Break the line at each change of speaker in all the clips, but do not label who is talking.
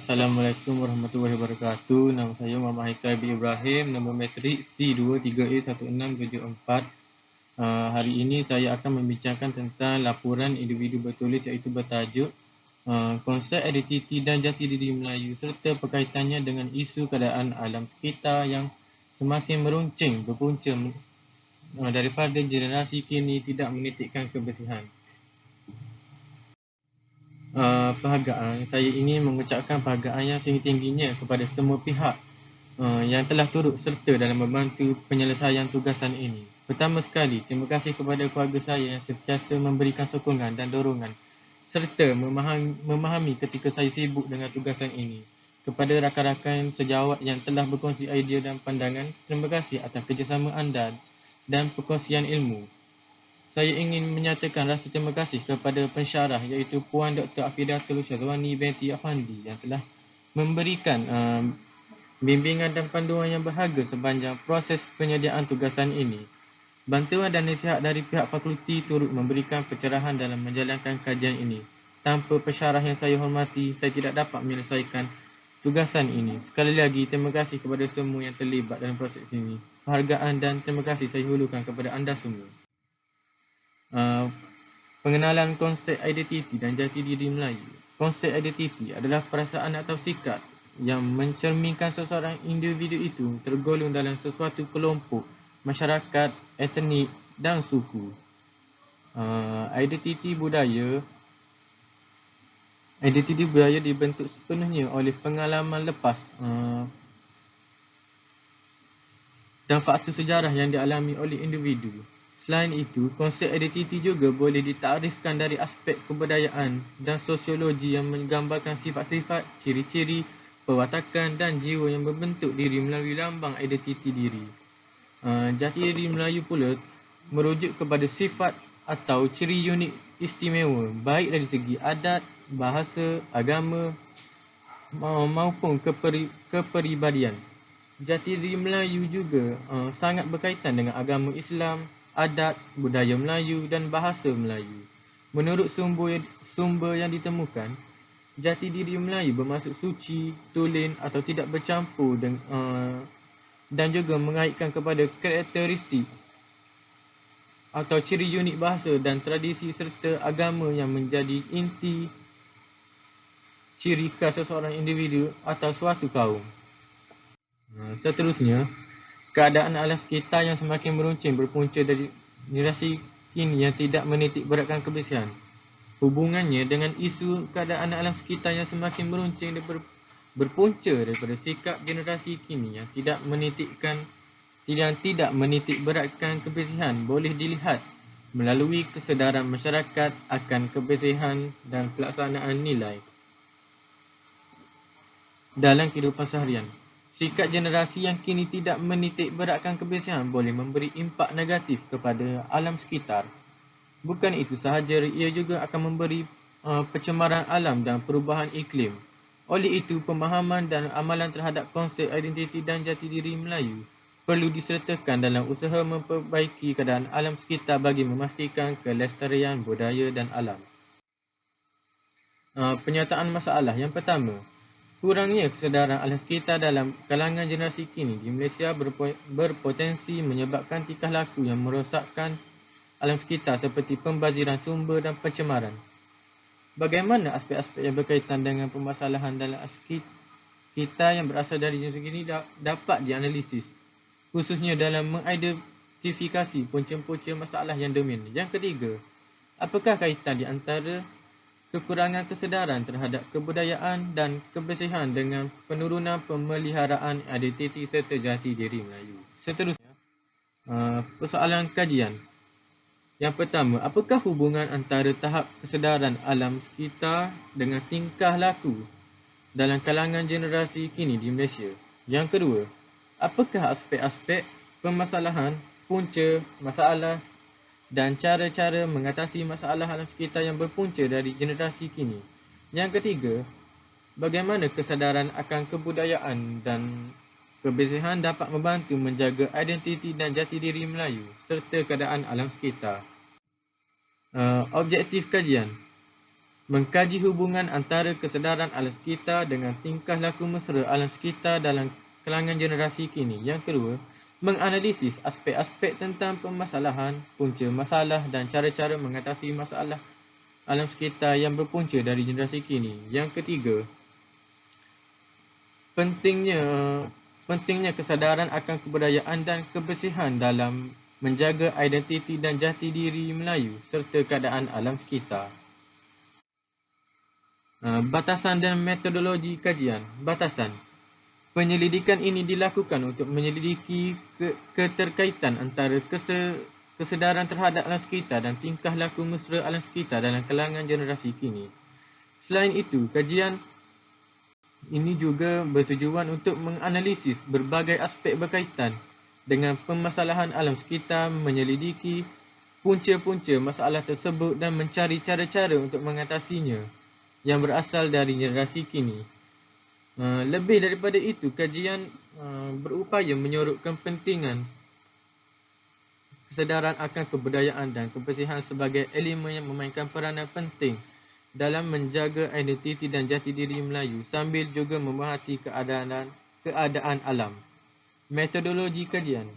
Assalamualaikum warahmatullahi wabarakatuh. Nama saya Muhammad Haikal bin Ibrahim. Nombor matrik C23A1674. Hari ini saya akan membincangkan tentang laporan individu bertulis iaitu bertajuk konsep identiti dan jati diri Melayu serta berkaitannya dengan isu keadaan alam sekitar yang semakin meruncing berpunca daripada generasi kini tidak menitikkan kebersihan. Penghargaan. Saya ingin mengucapkan penghargaan yang setinggi-tingginya kepada semua pihak yang telah turut serta dalam membantu penyelesaian tugasan ini. Pertama sekali, terima kasih kepada keluarga saya yang sentiasa memberikan sokongan dan dorongan serta memahami ketika saya sibuk dengan tugasan ini. Kepada rakan-rakan sejawat yang telah berkongsi idea dan pandangan, terima kasih atas kerjasama anda dan perkongsian ilmu. Saya ingin menyatakan rasa terima kasih kepada pensyarah iaitu Puan Dr. Afidatul Syazwani binti Afandi yang telah memberikan bimbingan dan panduan yang berharga sepanjang proses penyediaan tugasan ini. Bantuan dan nasihat dari pihak fakulti turut memberikan pencerahan dalam menjalankan kajian ini. Tanpa pensyarah yang saya hormati, saya tidak dapat menyelesaikan tugasan ini. Sekali lagi, terima kasih kepada semua yang terlibat dalam proses ini. Penghargaan dan terima kasih saya hulurkan kepada anda semua. Pengenalan konsep identiti dan jati diri Melayu. Konsep identiti adalah perasaan atau sikap yang mencerminkan seseorang individu itu tergolong dalam sesuatu kelompok, masyarakat, etnik dan suku. Identiti budaya dibentuk sepenuhnya oleh pengalaman lepas dan faktor sejarah yang dialami oleh individu. Selain itu, konsep identiti juga boleh ditarifkan dari aspek kebudayaan dan sosiologi yang menggambarkan sifat-sifat, ciri-ciri, perwatakan dan jiwa yang membentuk diri melalui lambang identiti diri. Jati diri Melayu pula merujuk kepada sifat atau ciri unik istimewa baik dari segi adat, bahasa, agama maupun kepribadian. Jati diri Melayu juga sangat berkaitan dengan agama Islam, adat, budaya Melayu dan bahasa Melayu. Menurut sumber yang ditemukan, jati diri Melayu bermaksud suci, tulen atau tidak bercampur dan juga mengaitkan kepada karakteristik atau ciri unik bahasa dan tradisi serta agama yang menjadi inti ciri khas seseorang individu atau suatu kaum. Seterusnya, keadaan alam sekitar yang semakin meruncing berpunca dari generasi kini yang tidak menitik beratkan kebersihan. Hubungannya dengan isu keadaan alam sekitar yang semakin meruncing berpunca daripada sikap generasi kini yang tidak menitik beratkan kebersihan boleh dilihat melalui kesedaran masyarakat akan kebersihan dan pelaksanaan nilai dalam kehidupan seharian. Sikap generasi yang kini tidak menitik beratkan kebersihan boleh memberi impak negatif kepada alam sekitar. Bukan itu sahaja, ia juga akan memberi pencemaran alam dan perubahan iklim. Oleh itu, pemahaman dan amalan terhadap konsep identiti dan jati diri Melayu perlu disertakan dalam usaha memperbaiki keadaan alam sekitar bagi memastikan kelestarian budaya dan alam. Penyataan masalah yang pertama, kurangnya kesedaran alam sekitar dalam kalangan generasi kini di Malaysia berpotensi menyebabkan tingkah laku yang merosakkan alam sekitar seperti pembaziran sumber dan pencemaran. Bagaimana aspek-aspek yang berkaitan dengan permasalahan dalam sekitar yang berasal dari generasi kini dapat dianalisis, khususnya dalam mengidentifikasi punca-punca masalah yang dominan. Yang ketiga, apakah kaitan di antara kekurangan kesedaran terhadap kebudayaan dan kebersihan dengan penurunan pemeliharaan identiti serta jati diri Melayu? Seterusnya, persoalan kajian. Yang pertama, apakah hubungan antara tahap kesedaran alam sekitar dengan tingkah laku dalam kalangan generasi kini di Malaysia? Yang kedua, apakah aspek-aspek permasalahan, punca masalah dan cara-cara mengatasi masalah alam sekitar yang berpunca dari generasi kini? Yang ketiga, bagaimana kesedaran akan kebudayaan dan kebersihan dapat membantu menjaga identiti dan jati diri Melayu serta keadaan alam sekitar? Objektif kajian. Mengkaji hubungan antara kesedaran alam sekitar dengan tingkah laku mesra alam sekitar dalam kalangan generasi kini. Yang kedua, menganalisis aspek-aspek tentang permasalahan, punca masalah dan cara-cara mengatasi masalah alam sekitar yang berpunca dari generasi kini. Yang ketiga, pentingnya kesadaran akan kebudayaan dan kebersihan dalam menjaga identiti dan jati diri Melayu serta keadaan alam sekitar. Batasan dan metodologi kajian. Batasan. Penyelidikan ini dilakukan untuk menyelidiki keterkaitan antara kesedaran terhadap alam sekitar dan tingkah laku mesra alam sekitar dalam kalangan generasi kini. Selain itu, kajian ini juga bertujuan untuk menganalisis berbagai aspek berkaitan dengan permasalahan alam sekitar, menyelidiki punca-punca masalah tersebut dan mencari cara-cara untuk mengatasinya yang berasal dari generasi kini. Lebih daripada itu, kajian berupaya menyorokkan pentingan kesedaran akan kebudayaan dan kebersihan sebagai elemen yang memainkan peranan penting dalam menjaga identiti dan jati diri Melayu sambil juga memerhati keadaan alam. Metodologi kajian.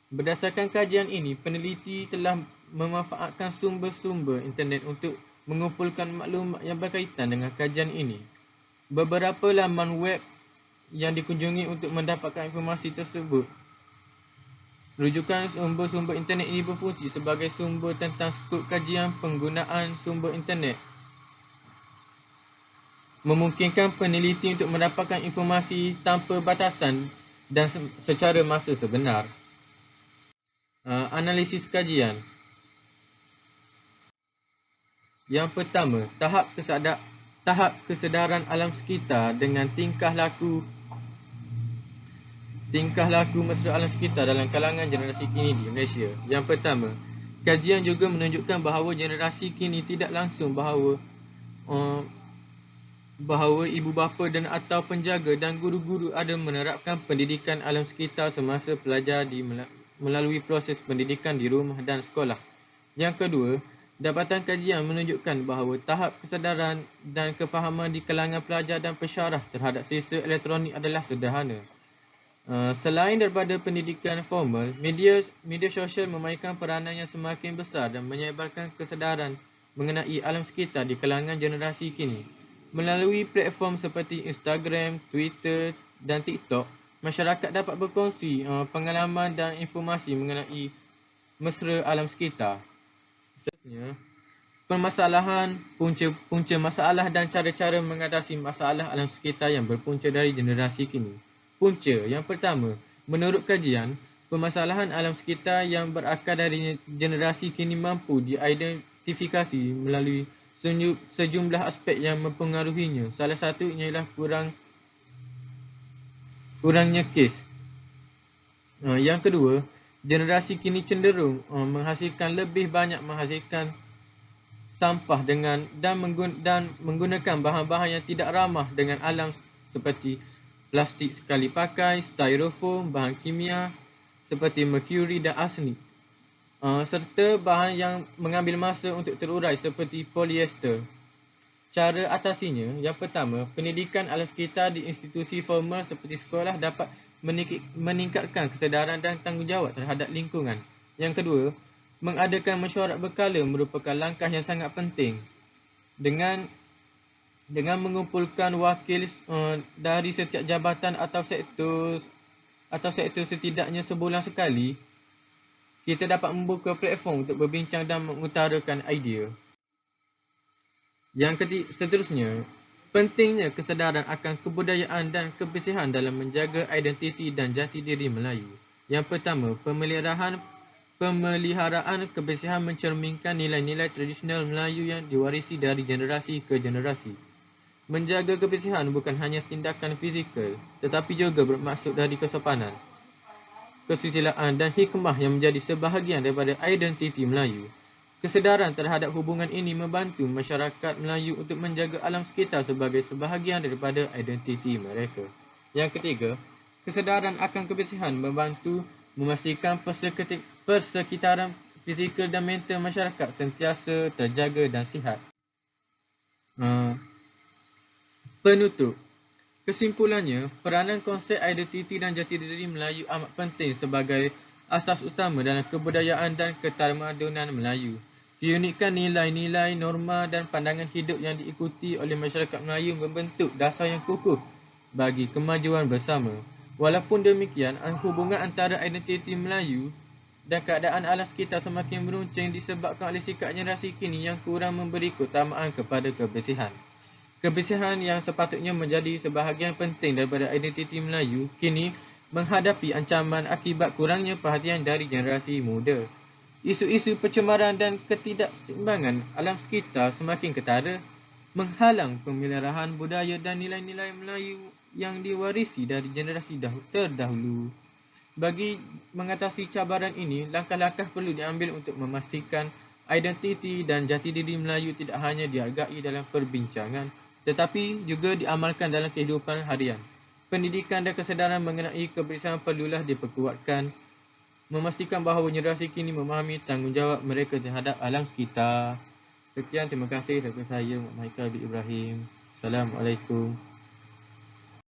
Berdasarkan kajian ini, peneliti telah memanfaatkan sumber-sumber internet untuk mengumpulkan maklumat yang berkaitan dengan kajian ini. Beberapa laman web yang dikunjungi untuk mendapatkan informasi tersebut. Rujukan sumber-sumber internet ini berfungsi sebagai sumber tentang skop kajian penggunaan sumber internet, memungkinkan peneliti untuk mendapatkan informasi tanpa batasan dan secara masa sebenar. Analisis kajian. Yang pertama, tahap kesedaran alam sekitar dengan tingkah laku mesra alam sekitar dalam kalangan generasi kini di Malaysia. Yang pertama, kajian juga menunjukkan bahawa generasi kini tidak langsung bahawa ibu bapa dan atau penjaga dan guru-guru ada menerapkan pendidikan alam sekitar semasa pelajar melalui proses pendidikan di rumah dan sekolah. Yang kedua, dapatan kajian menunjukkan bahawa tahap kesedaran dan kefahaman di kalangan pelajar dan pensyarah terhadap sistem elektronik adalah sederhana. Selain daripada pendidikan formal, media sosial memainkan peranan yang semakin besar dan menyebarkan kesedaran mengenai alam sekitar di kalangan generasi kini. Melalui platform seperti Instagram, Twitter dan TikTok, masyarakat dapat berkongsi pengalaman dan informasi mengenai mesra alam sekitar. Seterusnya, permasalahan, punca masalah dan cara-cara mengatasi masalah alam sekitar yang berpunca dari generasi kini. Punca yang pertama, menurut kajian, permasalahan alam sekitar yang berakar dari generasi kini mampu diidentifikasi melalui sejumlah aspek yang mempengaruhinya. Salah satunya ialah kurangnya kes. Yang kedua, generasi kini cenderung lebih banyak menghasilkan sampah dan menggunakan bahan-bahan yang tidak ramah dengan alam seperti plastik sekali pakai, styrofoam, bahan kimia seperti merkuri dan arsenik, serta bahan yang mengambil masa untuk terurai seperti polyester. Cara atasinya, yang pertama, pendidikan alam sekitar di institusi formal seperti sekolah dapat meningkatkan kesedaran dan tanggungjawab terhadap lingkungan. Yang kedua, mengadakan mesyuarat berkala merupakan langkah yang sangat penting. Dengan mengumpulkan wakil dari setiap jabatan atau sektor setidaknya sebulan sekali, kita dapat membuka platform untuk berbincang dan mengutarakan idea. Seterusnya, pentingnya kesedaran akan kebudayaan dan kebersihan dalam menjaga identiti dan jati diri Melayu. Yang pertama, pemeliharaan kebersihan mencerminkan nilai-nilai tradisional Melayu yang diwarisi dari generasi ke generasi. Menjaga kebersihan bukan hanya tindakan fizikal, tetapi juga bermaksud dari kesopanan, kesusilaan dan hikmah yang menjadi sebahagian daripada identiti Melayu. Kesedaran terhadap hubungan ini membantu masyarakat Melayu untuk menjaga alam sekitar sebagai sebahagian daripada identiti mereka. Yang ketiga, kesedaran akan kebersihan membantu memastikan persekitaran fizikal dan mental masyarakat sentiasa terjaga dan sihat. Penutup. Kesimpulannya, peranan konsep identiti dan jati diri Melayu amat penting sebagai asas utama dalam kebudayaan dan ketermadunan Melayu. Keunikan nilai-nilai, norma dan pandangan hidup yang diikuti oleh masyarakat Melayu membentuk dasar yang kukuh bagi kemajuan bersama. Walaupun demikian, hubungan antara identiti Melayu dan keadaan alam sekitar semakin meruncing disebabkan oleh sikap generasi kini yang kurang memberi keutamaan kepada kebersihan. Kebersihan yang sepatutnya menjadi sebahagian penting daripada identiti Melayu kini menghadapi ancaman akibat kurangnya perhatian dari generasi muda. Isu-isu pencemaran dan ketidakseimbangan alam sekitar semakin ketara, menghalang pemeliharaan budaya dan nilai-nilai Melayu yang diwarisi dari generasi terdahulu. Bagi mengatasi cabaran ini, langkah-langkah perlu diambil untuk memastikan identiti dan jati diri Melayu tidak hanya dihargai dalam perbincangan tetapi juga diamalkan dalam kehidupan harian. Pendidikan dan kesedaran mengenai kebersihan perlulah diperkuatkan, memastikan bahawa generasi kini memahami tanggungjawab mereka terhadap alam sekitar. Sekian, terima kasih daripada saya, Muhammad Haikal bin Ibrahim. Assalamualaikum.